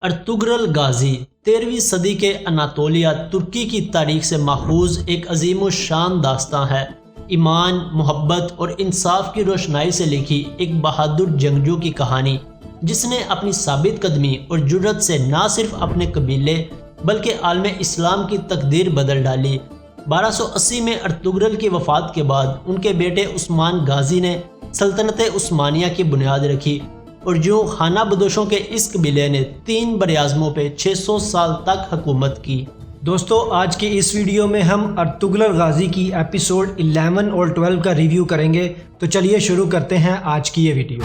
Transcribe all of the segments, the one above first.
Ertugrul Ghazi 13ویں صدی کے Anatolia ترکی کی تاریخ سے ماخوذ ایک عظیم و شان داستاں ہے۔ ایمان، محبت اور انصاف کی روشنائی سے لکھی ایک بہادر جنگجو کی کہانی، جس نے اپنی ثابت قدمی اور جرأت سے نہ صرف اپنے قبیلے بلکہ عالم اسلام کی تقدیر بدل ڈالی۔ 1280 میں ارطغرل کی وفات کے بعد ان کے بیٹے عثمان غازی نے سلطنت عثمانیہ کی بنیاد رکھی، اور جو خانہ بدوشوں کے اس قبیلے نے 3 براعظموں پہ 600 سال تک حکومت کی۔ دوستو، آج کی اس ویڈیو میں ہم ارطغرل غازی کی ایپیسوڈ 11 اور 12 کا ریویو کریں گے، تو چلیے شروع کرتے ہیں آج کی یہ ویڈیو۔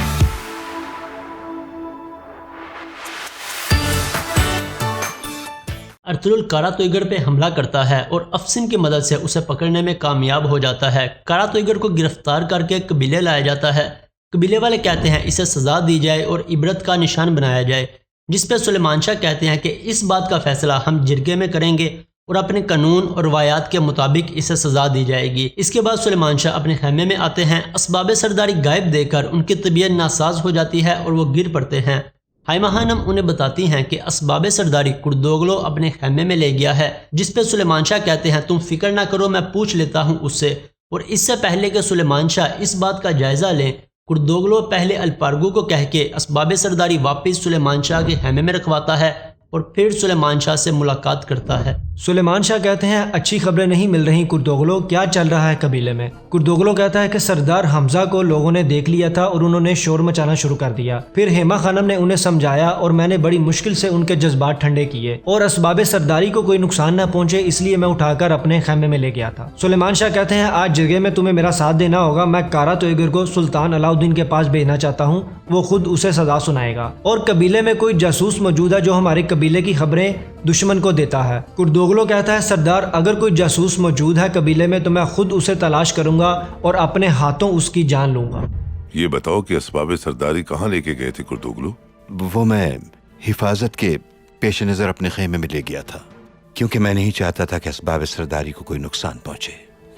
ارطغرل کارا تویگر پہ حملہ کرتا ہے اور افسن کی مدد سے اسے پکڑنے میں کامیاب ہو جاتا ہے۔ کارا تویگر کو گرفتار کر کے قبیلے لایا جاتا ہے۔ قبیلے والے کہتے ہیں اسے سزا دی جائے اور عبرت کا نشان بنایا جائے، جس پہ سلیمان شاہ کہتے ہیں کہ اس بات کا فیصلہ ہم جرگے میں کریں گے اور اپنے قانون اور روایات کے مطابق اسے سزا دی جائے گی۔ اس کے بعد سلیمان شاہ اپنے خیمے میں آتے ہیں۔ اسباب سرداری غائب دیکھ کر ان کی طبیعت ناساز ہو جاتی ہے اور وہ گر پڑتے ہیں۔ ہائمہ خانم انہیں بتاتی ہیں کہ اسباب سرداری کردوغلو اپنے خیمے میں لے گیا ہے، جس پہ سلیمان شاہ کہتے ہیں تم فکر نہ کرو، میں پوچھ لیتا ہوں اس سے۔ اور اس سے پہلے کہ سلیمان شاہ اس بات کا جائزہ لیں، کردوغلو پہلے الپارگو کو کہہ کے اسباب سرداری واپس سلیمان شاہ کے خیمے میں رکھواتا ہے اور پھر سلیمان شاہ سے ملاقات کرتا ہے۔ سلیمان شاہ کہتے ہیں اچھی خبریں نہیں مل رہی کردوغلو، کیا چل رہا ہے قبیلے میں؟ کردوغلو کہتا ہے کہ سردار حمزہ کو لوگوں نے دیکھ لیا تھا اور انہوں نے شور مچانا شروع کر دیا۔ پھر ہیما خانم نے انہیں سمجھایا اور میں نے بڑی مشکل سے ان کے جذبات ٹھنڈے کیے اور اسباب سرداری کو کوئی نقصان نہ پہنچے، اس لیے میں اٹھا کر اپنے خیمے میں لے گیا تھا۔ سلیمان شاہ کہتے ہیں آج جرگے میں تمہیں میرا ساتھ دینا ہوگا، میں کارا تویگر کو سلطان علاؤالدین کے پاس بھیجنا چاہتا ہوں، وہ خود اسے سزا سنائے گا، اور قبیلے میں کوئی جاسوس موجود ہے جو ہمارے قبیلے کی خبریں دشمن کو دیتا ہے۔ کردوغلو کہتا ہے سردار اگر کوئی جاسوس موجود ہے قبیلے میں تو میں خود اسے تلاش کروں گا اور اپنے ہاتھوں اس کی جان لوں گا۔ یہ بتاؤ کہ اسباب سرداری کہاں لے کے گئے تھے کردوغلو؟ وہ میں حفاظت کے پیش نظر اپنے خیمے میں لے گیا تھا، کیونکہ میں نہیں چاہتا تھا کہ اسباب سرداری کو کوئی نقصان پہنچے۔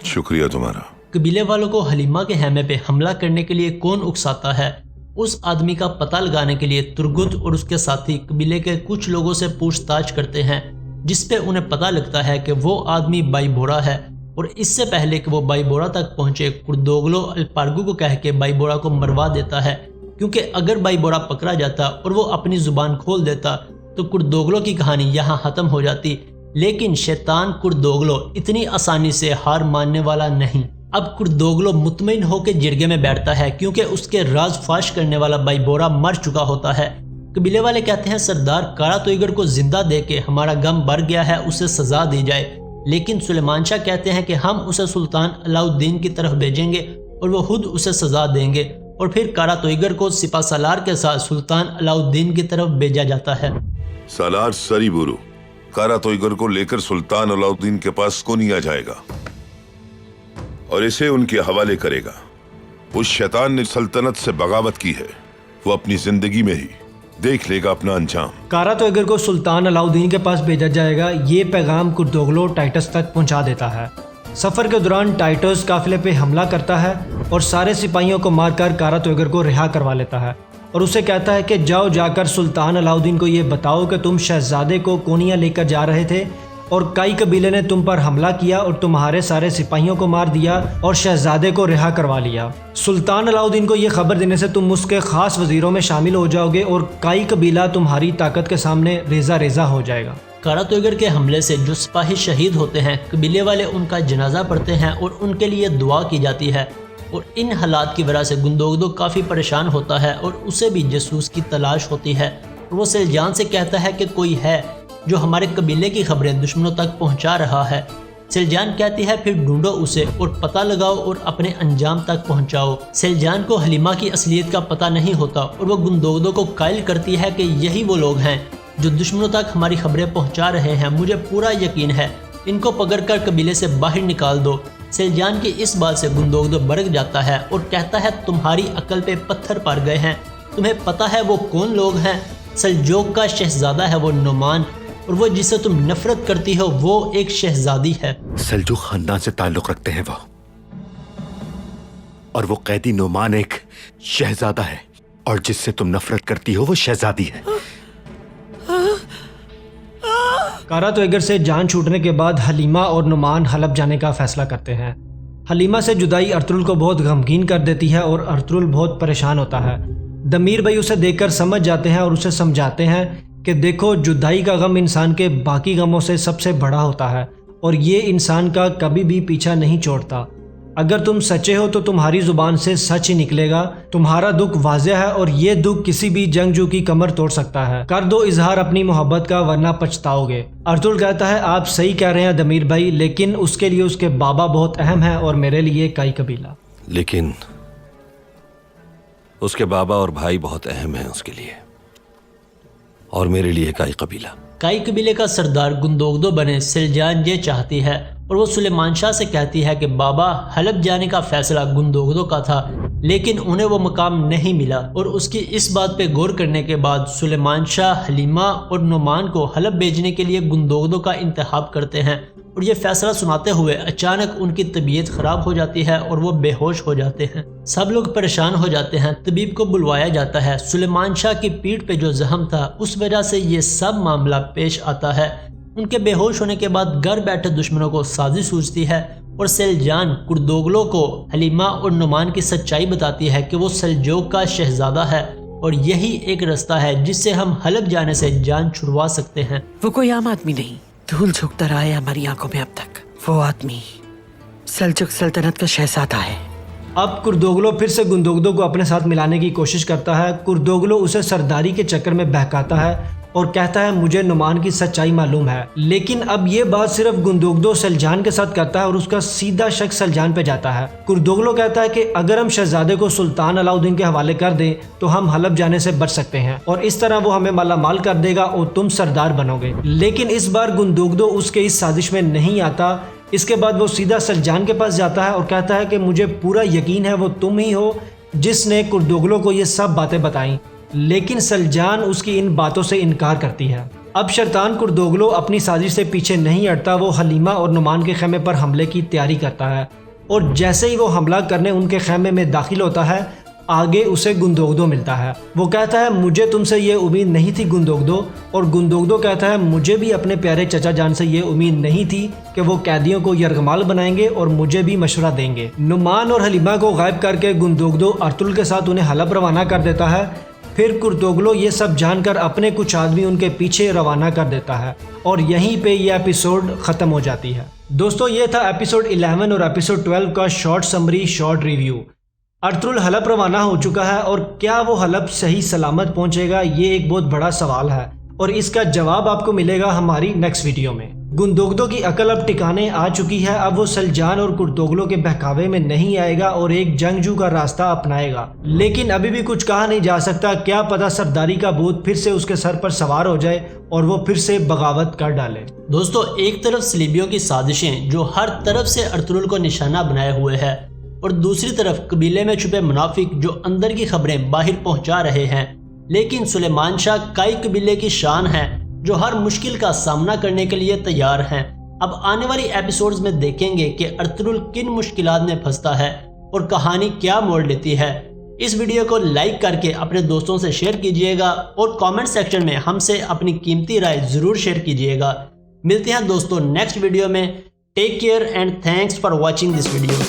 شکریہ تمہارا۔ قبیلے والوں کو حلیمہ کے خیمے پہ حملہ کرنے کے لیے کون اکساتا ہے، اس آدمی کا پتہ لگانے کے لیے ترگت اور اس کے ساتھی قبیلے کے کچھ لوگوں سے پوچھ تاچھ کرتے ہیں، جس پہ انہیں پتہ لگتا ہے کہ وہ آدمی بائی بورا ہے، اور اس سے پہلے کہ وہ بائی بورا تک پہنچے کردوغلو الپارگو کو کہہ کے بائی بورا کو مروا دیتا ہے، کیونکہ اگر بائی بورا پکڑا جاتا اور وہ اپنی زبان کھول دیتا تو کردوغلو کی کہانی یہاں ختم ہو جاتی۔ لیکن شیطان کردوغلو اتنی آسانی سے ہار ماننے والا نہیں۔ اب کردوغلو مطمئن ہو کے جرگے میں بیٹھتا ہے، کیونکہ اس کے راز فاش کرنے والا بائی بورا مر چکا ہوتا ہے۔ قبیلے والے کہتے ہیں سردار کارا تویگر کو زندہ دے کے ہمارا غم بھر گیا ہے، اسے سزا دی جائے، لیکن سلیمان شاہ کہتے ہیں کہ ہم اسے سلطان علاؤالدین کی طرف بھیجیں گے اور وہ خود اسے سزا دیں گے، اور پھر کارا تویگر کو سپہ سالار کے ساتھ سلطان علاؤالدین کی طرف بھیجا جاتا ہے۔ سالار سری بورو کارا تویگر کو لے کر سلطان علاؤالدین کے پاس کونیا جائے گا اور اسے ان کے حوالے کرے گا۔ اس شیطان نے سلطنت سے بغاوت کی ہے، وہ اپنی زندگی میں ہی دیکھ لے گا اپنا انجام۔ کارا تویگر کو سلطان علاؤالدین کے پاس بھیجا جائے گا، یہ پیغام کردوغلو ٹائٹس تک پہنچا دیتا ہے۔ سفر کے دوران ٹائٹس قافلے پہ حملہ کرتا ہے اور سارے سپاہیوں کو مار کر کارا تویگر کو رہا کروا لیتا ہے، اور اسے کہتا ہے کہ جاؤ جا کر سلطان علاؤالدین کو یہ بتاؤ کہ تم شہزادے کو کونیا لے کر جا رہے تھے اور کئی قبیلے نے تم پر حملہ کیا اور تمہارے سارے سپاہیوں کو مار دیا اور شہزادے کو رہا کروا لیا۔ سلطان علاؤالدین کو یہ خبر دینے سے تم اس کے خاص وزیروں میں شامل ہو جاؤ گے اور کئی قبیلہ تمہاری طاقت کے سامنے ریزہ ریزہ ہو جائے گا۔ کارا تویگر کے حملے سے جو سپاہی شہید ہوتے ہیں، قبیلے والے ان کا جنازہ پڑھتے ہیں اور ان کے لیے دعا کی جاتی ہے، اور ان حالات کی وجہ سے گندوگدو کافی پریشان ہوتا ہے اور اسے بھی جاسوس کی تلاش ہوتی ہے، اور وہ سلجان سے کہتا ہے کہ کوئی ہے جو ہمارے قبیلے کی خبریں دشمنوں تک پہنچا رہا ہے۔ سلجان کہتی ہے پھر ڈھونڈو اسے اور پتہ لگاؤ اور اپنے انجام تک پہنچاؤ۔ سلجان کو حلیمہ کی اصلیت کا پتہ نہیں ہوتا اور وہ گندوگدو کو قائل کرتی ہے کہ یہی وہ لوگ ہیں جو دشمنوں تک ہماری خبریں پہنچا رہے ہیں، مجھے پورا یقین ہے، ان کو پکڑ کر قبیلے سے باہر نکال دو۔ سلجان کی اس بات سے گندوگدو برگ جاتا ہے اور کہتا ہے تمہاری عقل پہ پتھر پڑ گئے ہیں، تمہیں پتہ ہے وہ کون لوگ ہیں؟ سلجوق کا شہزادہ ہے وہ نعمان، اور وہ جسے تم نفرت کرتی ہو وہ ایک شہزادی ہے۔ سلجوق خاندان سے تعلق رکھتے ہیں وہ، اور وہ قیدی نعمان ایک شہزادہ ہے، اور جس سے تم نفرت کرتی ہو وہ شہزادی ہے۔ کارا تویگر سے جان چھوٹنے کے بعد حلیمہ اور نعمان حلب جانے کا فیصلہ کرتے ہیں۔ حلیمہ سے جدائی ارطغرل کو بہت غمگین کر دیتی ہے اور ارطغرل بہت پریشان ہوتا ہے۔ دمیر بھائی اسے دیکھ کر سمجھ جاتے ہیں اور اسے سمجھاتے ہیں کہ دیکھو جدائی کا غم انسان کے باقی غموں سے سب سے بڑا ہوتا ہے اور یہ انسان کا کبھی بھی پیچھا نہیں چھوڑتا۔ اگر تم سچے ہو تو تمہاری زبان سے سچ ہی نکلے گا، تمہارا دکھ واضح ہے اور یہ دکھ کسی بھی جنگجو کی کمر توڑ سکتا ہے، کر دو اظہار اپنی محبت کا ورنہ پچھتاؤ گے۔ ارطغرل کہتا ہے آپ صحیح کہہ رہے ہیں دمیر بھائی، لیکن اس کے لیے اس کے بابا بہت اہم ہیں اور میرے لیے کائی قبیلہ۔ لیکن اس کے بابا اور بھائی بہت اہم ہیں اس کے لیے، اور میرے لیے کائی قبیلہ۔ کائی قبیلے کا سردار گندوگدو بنے سلجان یہ چاہتی ہے اور وہ سلیمان شاہ سے کہتی ہے کہ بابا حلب جانے کا فیصلہ گندوگدو کا تھا لیکن انہیں وہ مقام نہیں ملا، اور اس کی اس بات پہ غور کرنے کے بعد سلیمان شاہ حلیمہ اور نعمان کو حلب بھیجنے کے لیے گندوگدو کا انتخاب کرتے ہیں، اور یہ فیصلہ سناتے ہوئے اچانک ان کی طبیعت خراب ہو جاتی ہے اور وہ بے ہوش ہو جاتے ہیں۔ سب لوگ پریشان ہو جاتے ہیں، طبیب کو بلوایا جاتا ہے۔ سلیمان شاہ کی پیٹھ پہ جو زخم تھا اس وجہ سے یہ سب معاملہ پیش آتا ہے۔ ان کے بے ہوش ہونے کے بعد گھر بیٹھے دشمنوں کو سازش سوچتی ہے اور سلجان کردوگلو کو حلیمہ اور نعمان کی سچائی بتاتی ہے کہ وہ سلجوق کا شہزادہ ہے اور یہی ایک رستہ ہے جس سے ہم حلب جانے سے جان چھڑوا سکتے ہیں۔ وہ کوئی عام آدمی نہیں، دھول جھکتا رہا ہے ہماری آنکھوں میں اب تک۔ وہ آدمی سلجوق سلطنت کا شہزادہ ہے۔ اب کردوگلو پھر سے گندوگدو کو اپنے ساتھ ملانے کی کوشش کرتا ہے۔ کردوگلو اسے سرداری کے چکر میں بہکاتا ہے اور کہتا ہے مجھے نعمان کی سچائی معلوم ہے، لیکن اب یہ بات صرف گندوگدو سلجان کے ساتھ کرتا ہے اور اس کا سیدھا شک سلجان پہ جاتا ہے۔ کردوگلو کہتا ہے کہ اگر ہم شہزادے کو سلطان علاؤدین کے حوالے کر دیں تو ہم حلب جانے سے بچ سکتے ہیں اور اس طرح وہ ہمیں مالا مال کر دے گا اور تم سردار بنو گے۔ لیکن اس بار گندوگدو اس کے اس سازش میں نہیں آتا۔ اس کے بعد وہ سیدھا سلجان کے پاس جاتا ہے اور کہتا ہے کہ مجھے پورا یقین ہے وہ تم ہی ہو جس نے کردوگلو کو یہ سب باتیں بتائیں، لیکن سلجان اس کی ان باتوں سے انکار کرتی ہے۔ اب شیطان کردوگلو اپنی سازش سے پیچھے نہیں ہٹتا، وہ حلیمہ اور نعمان کے خیمے پر حملے کی تیاری کرتا ہے اور جیسے ہی وہ حملہ کرنے ان کے خیمے میں داخل ہوتا ہے آگے اسے گندوگدو ملتا ہے۔ وہ کہتا ہے مجھے تم سے یہ امید نہیں تھی گندوگدو، اور گندوگدو کہتا ہے مجھے بھی اپنے پیارے چچا جان سے یہ امید نہیں تھی کہ وہ قیدیوں کو یرغمال بنائیں گے اور مجھے بھی مشورہ دیں گے۔ نعمان اور حلیمہ کو غائب کر کے گندوگدو ارطغرل کے ساتھ انہیں حلب روانہ کر دیتا ہے۔ پھر کردوگلو یہ سب جان کر اپنے کچھ آدمی ان کے پیچھے روانہ کر دیتا ہے اور یہیں پہ یہ ایپیسوڈ ختم ہو جاتی ہے۔ دوستو یہ تھا ایپیسوڈ 11 اور ایپیسوڈ 12 کا short summary short review. Ertugrul حلب روانہ ہو چکا ہے اور کیا وہ حلب صحیح سلامت پہنچے گا، یہ ایک بہت بڑا سوال ہے اور اس کا جواب آپ کو ملے گا ہماری نیکسٹ ویڈیو میں۔ گندوگدو کی عقل اب ٹھکانے آ چکی ہے، اب وہ سلجان اور کردوگلو کے بہکاوے میں نہیں آئے گا اور ایک جنگجو کا راستہ اپنائے گا، لیکن ابھی بھی کچھ کہا نہیں جا سکتا، کیا پتہ سرداری کا بھوت پھر سے اس کے سر پر سوار ہو جائے اور وہ پھر سے بغاوت کر ڈالے۔ دوستو ایک طرف صلیبیوں کی سازشیں جو ہر طرف سے ارطغرل کو نشانہ بنائے ہوئے ہیں اور دوسری طرف قبیلے میں چھپے منافق جو اندر کی خبریں باہر پہنچا رہے ہیں، لیکن سلیمان شاہ کائی قبیلے کی شان ہے جو ہر مشکل کا سامنا کرنے کے لیے تیار ہیں۔ اب آنے والی ایپیسوڈز میں دیکھیں گے کہ ارطغرل کن مشکلات میں پھنستا ہے اور کہانی کیا موڑ لیتی ہے۔ اس ویڈیو کو لائک کر کے اپنے دوستوں سے شیئر کیجئے گا اور کامنٹ سیکشن میں ہم سے اپنی قیمتی رائے ضرور شیئر کیجئے گا۔ ملتے ہیں دوستوں نیکسٹ ویڈیو میں۔ Take care and thanks for watching this video.